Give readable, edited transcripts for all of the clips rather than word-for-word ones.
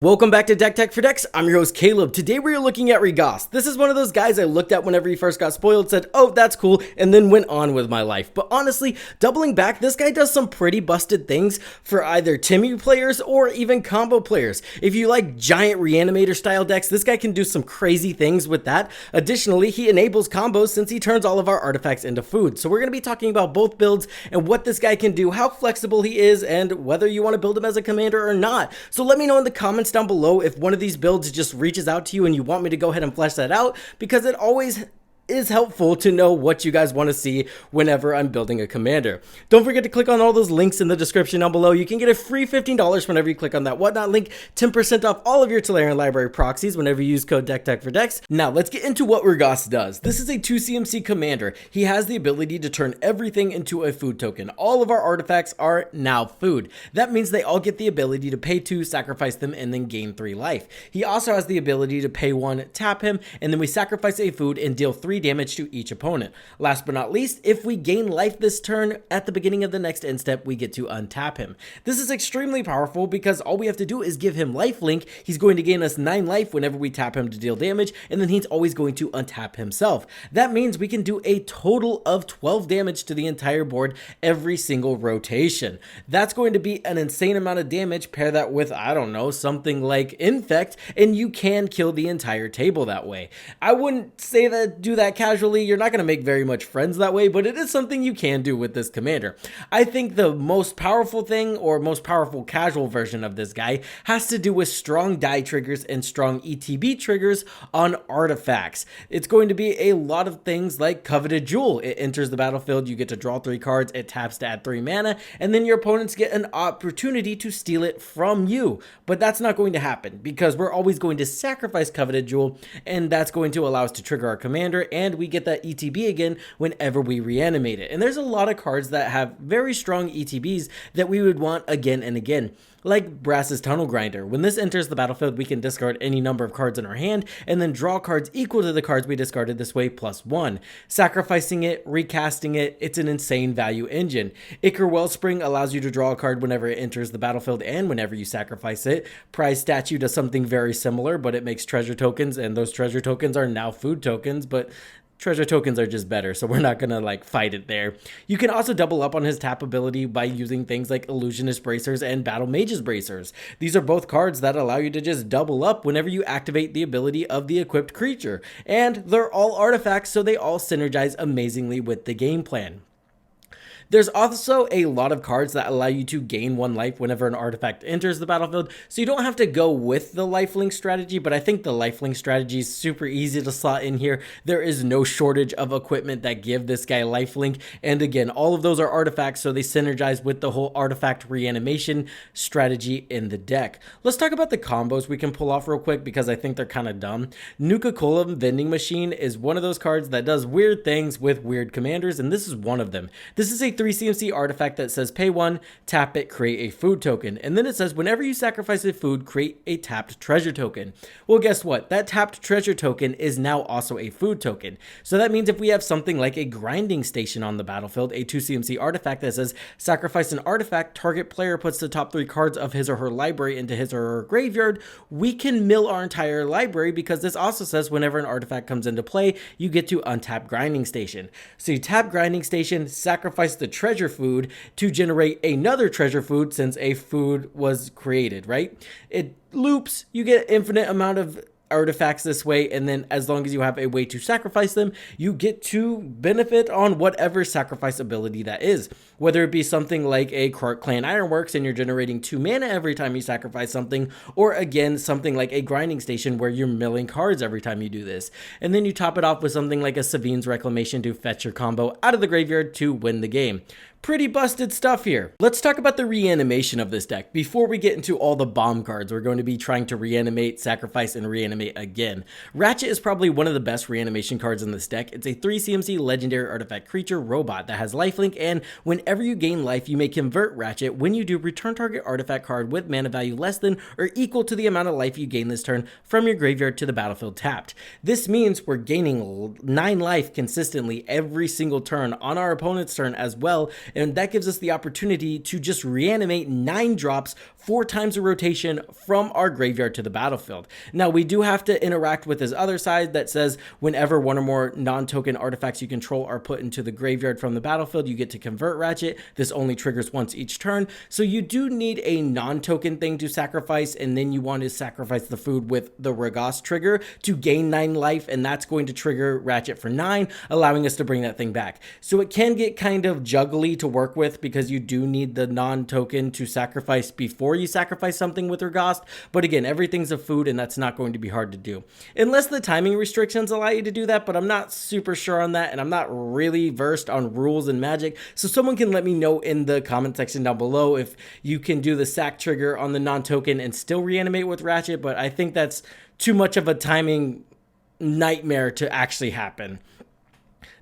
Welcome back to Deck Tech for Decks. I'm your host Caleb. Today we are looking at Ragost. This is one of those guys I looked at whenever he first got spoiled, said, oh, that's cool, and then went on with my life. But honestly, doubling back, this guy does some pretty busted things for either Timmy players or even combo players. If you like giant Reanimator style decks, this guy can do some crazy things with that. Additionally, he enables combos since he turns all of our artifacts into food. So we're going to be talking about both builds and what this guy can do, how flexible he is, and whether you want to build him as a commander or not. So let me know in the comments down below if one of these builds just reaches out to you and you want me to go ahead and flesh that out, because it always is helpful to know what you guys want to see whenever I'm building a commander. Don't forget to click on all those links in the description down below. You can get a free $15 whenever you click on that whatnot link, 10% off all of your Tolarian library proxies whenever you use code DECKTECH4DECKS. Now let's get into what Ragost does. This is a 2 CMC commander. He has the ability to turn everything into a food token. All of our artifacts are now food. That means they all get the ability to pay 2, sacrifice them, and then gain 3 life. He also has the ability to pay 1, tap him, and then we sacrifice a food and deal 3 damage to each opponent. Last but not least, if we gain life this turn, at the beginning of the next end step, we get to untap him. This is extremely powerful because all we have to do is give him lifelink. He's going to gain us 9 life whenever we tap him to deal damage, and then he's always going to untap himself. That means we can do a total of 12 damage to the entire board every single rotation. That's going to be an insane amount of damage. Pair that with, I don't know, something like Infect, and you can kill the entire table that way. I wouldn't say that do that casually. You're not going to make very much friends that way, but it is something you can do with this commander. I think the most powerful thing, or most powerful casual version of this guy, has to do with strong die triggers and strong ETB triggers on artifacts. It's going to be a lot of things like Coveted Jewel. It enters the battlefield, you get to draw 3 cards, it taps to add 3 mana, and then your opponents get an opportunity to steal it from you. But that's not going to happen because we're always going to sacrifice Coveted Jewel, and that's going to allow us to trigger our commander, and we get that ETB again whenever we reanimate it. And there's a lot of cards that have very strong ETBs that we would want again and again, like Brass's Tunnel Grinder. When this enters the battlefield, we can discard any number of cards in our hand and then draw cards equal to the cards we discarded this way +1. Sacrificing it, recasting it, it's an insane value engine. Ichor Wellspring allows you to draw a card whenever it enters the battlefield and whenever you sacrifice it. Prize Statue does something very similar, but it makes treasure tokens, and those treasure tokens are now food tokens, but treasure tokens are just better, so we're not gonna fight it there. You can also double up on his tap ability by using things like Illusionist Bracers and Battle Mage's Bracers. These are both cards that allow you to just double up whenever you activate the ability of the equipped creature. And they're all artifacts, so they all synergize amazingly with the game plan. There's also a lot of cards that allow you to gain 1 life whenever an artifact enters the battlefield, so you don't have to go with the lifelink strategy, but I think the lifelink strategy is super easy to slot in here. There is no shortage of equipment that give this guy lifelink, and again, all of those are artifacts, so they synergize with the whole artifact reanimation strategy in the deck. Let's talk about the combos we can pull off real quick because I think they're kind of dumb. Nuka-Cola Vending Machine is one of those cards that does weird things with weird commanders, and this is one of them. This is a 3 CMC artifact that says pay 1, tap it, create a food token. And then it says whenever you sacrifice a food, create a tapped treasure token. Well, guess what? That tapped treasure token is now also a food token. So that means if we have something like a grinding station on the battlefield, a 2 CMC artifact that says sacrifice an artifact, target player puts the top 3 cards of his or her library into his or her graveyard, we can mill our entire library because this also says whenever an artifact comes into play, you get to untap grinding station. So you tap grinding station, sacrifice the treasure food to generate another treasure food since a food was created, right? It loops, you get infinite amount of artifacts this way, and then as long as you have a way to sacrifice them, you get to benefit on whatever sacrifice ability that is. Whether it be something like a Clark Clan Ironworks and you're generating 2 mana every time you sacrifice something, or again, something like a grinding station where you're milling cards every time you do this. And then you top it off with something like a Savine's Reclamation to fetch your combo out of the graveyard to win the game. Pretty busted stuff here. Let's talk about the reanimation of this deck. Before we get into all the bomb cards, we're going to be trying to reanimate, sacrifice, and reanimate again. Ratchet is probably one of the best reanimation cards in this deck. It's a 3 CMC legendary artifact creature robot that has lifelink, and whenever you gain life, you may convert Ratchet. When you do, return target artifact card with mana value less than or equal to the amount of life you gain this turn from your graveyard to the battlefield tapped. This means we're gaining 9 life consistently every single turn on our opponent's turn as well, and that gives us the opportunity to just reanimate 9 drops 4 times a rotation from our graveyard to the battlefield. Now, we do have to interact with his other side that says whenever one or more non-token artifacts you control are put into the graveyard from the battlefield, you get to convert Ratchet. This only triggers once each turn, so you do need a non-token thing to sacrifice, and then you want to sacrifice the food with the Ragost trigger to gain 9 life, and that's going to trigger Ratchet for 9, allowing us to bring that thing back. So it can get kind of juggly to work with because you do need the non-token to sacrifice before you sacrifice something with Ragost, but again, everything's a food and that's not going to be hard to do. Unless the timing restrictions allow you to do that, but I'm not super sure on that, and I'm not really versed on rules and Magic, so someone can let me know in the comment section down below if you can do the sack trigger on the non-token and still reanimate with Ratchet, but I think that's too much of a timing nightmare to actually happen.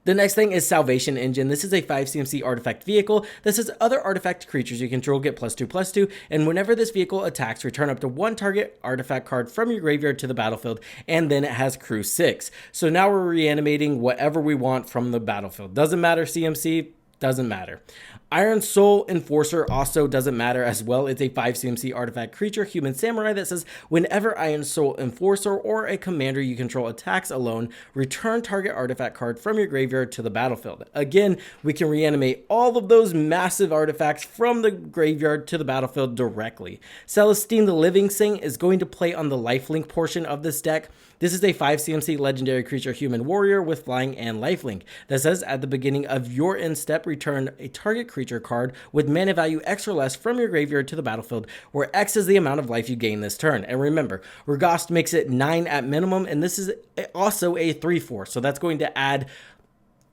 The next thing is Salvation Engine. This is a 5 CMC artifact vehicle that says other artifact creatures you control get +2/+2, and whenever this vehicle attacks, return up to 1 target artifact card from your graveyard to the battlefield, and then it has crew 6. So now we're reanimating whatever we want from the battlefield. Doesn't matter CMC, doesn't matter. Iron Soul Enforcer also doesn't matter as well. It's a 5 CMC artifact creature, human samurai, that says whenever Iron Soul Enforcer or a commander you control attacks alone, return target artifact card from your graveyard to the battlefield. Again, we can reanimate all of those massive artifacts from the graveyard to the battlefield directly. Celestine the Living Saint is going to play on the lifelink portion of this deck. This is a 5 CMC legendary creature human warrior with flying and lifelink that says at the beginning of your end step, return a target creature card with mana value X or less from your graveyard to the battlefield, where X is the amount of life you gain this turn. And remember, Ragost makes it 9 at minimum, and this is also a 3/4, so that's going to add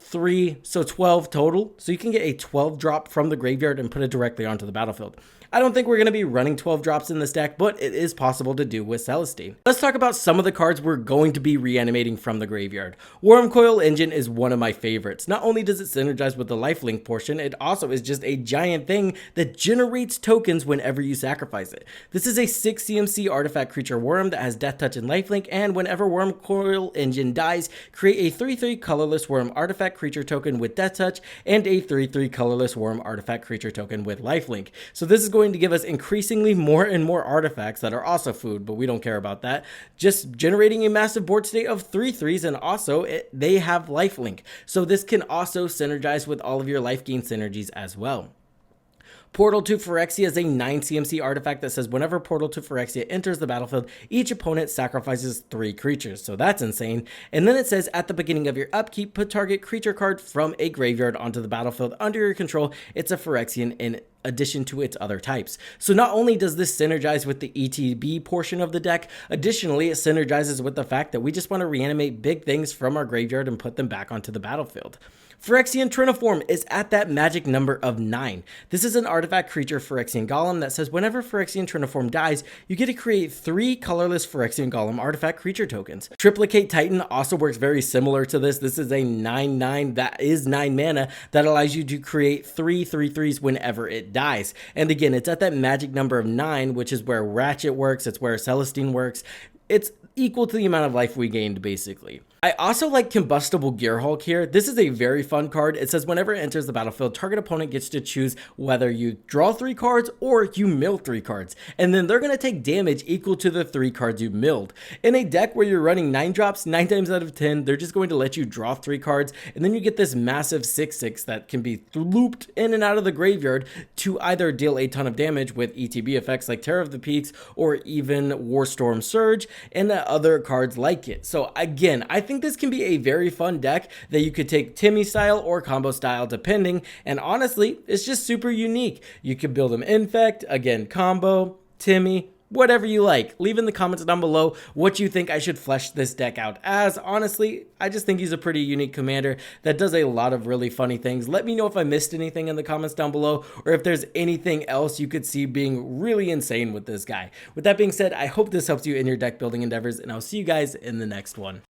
3, so 12 total. So you can get a 12 drop from the graveyard and put it directly onto the battlefield. I don't think we're going to be running 12 drops in this deck, but it is possible to do with Celestine. Let's talk about some of the cards we're going to be reanimating from the graveyard. Wormcoil Engine is one of my favorites. Not only does it synergize with the lifelink portion, it also is just a giant thing that generates tokens whenever you sacrifice it. This is a 6 CMC artifact creature worm that has Death Touch and lifelink, and whenever Wormcoil Engine dies, create a 3/3 colorless worm artifact creature token with Death Touch and a 3/3 colorless worm artifact creature token with lifelink. So this is going to give us increasingly more and more artifacts that are also food, but we don't care about that. Just generating a massive board state of 3/3s, and also they have lifelink. So this can also synergize with all of your life gain synergies as well. Portal to Phyrexia is a 9 CMC artifact that says whenever Portal to Phyrexia enters the battlefield, each opponent sacrifices 3 creatures. So that's insane. And then it says at the beginning of your upkeep, put target creature card from a graveyard onto the battlefield under your control. It's a Phyrexian in addition to its other types. So not only does this synergize with the ETB portion of the deck, additionally it synergizes with the fact that we just want to reanimate big things from our graveyard and put them back onto the battlefield. Phyrexian Triniform is at that magic number of 9. This is an artifact creature Phyrexian Golem that says whenever Phyrexian Triniform dies, you get to create 3 colorless Phyrexian Golem artifact creature tokens. Triplicate Titan also works very similar to this. This is a 9/9 that is 9 mana that allows you to create 3 3/3s whenever it dies. And again, it's at that magic number of 9, which is where Ratchet works, it's where Celestine works. It's equal to the amount of life we gained, basically. I also like Combustible Gearhulk here. This is a very fun card. It says whenever it enters the battlefield, target opponent gets to choose whether you draw 3 cards or you mill 3 cards. And then they're going to take damage equal to the 3 cards you milled. In a deck where you're running 9 drops, 9 times out of 10, they're just going to let you draw 3 cards. And then you get this massive 6/6 that can be looped in and out of the graveyard to either deal a ton of damage with ETB effects like Terror of the Peaks or even Warstorm Surge and other cards like it. So again, I think this can be a very fun deck that you could take Timmy style or combo style depending, and honestly, it's just super unique. You could build them Infect, again, combo, Timmy, whatever you like. Leave in the comments down below what you think I should flesh this deck out as. Honestly, I just think he's a pretty unique commander that does a lot of really funny things. Let me know if I missed anything in the comments down below, or if there's anything else you could see being really insane with this guy. With that being said, I hope this helps you in your deck building endeavors, and I'll see you guys in the next one.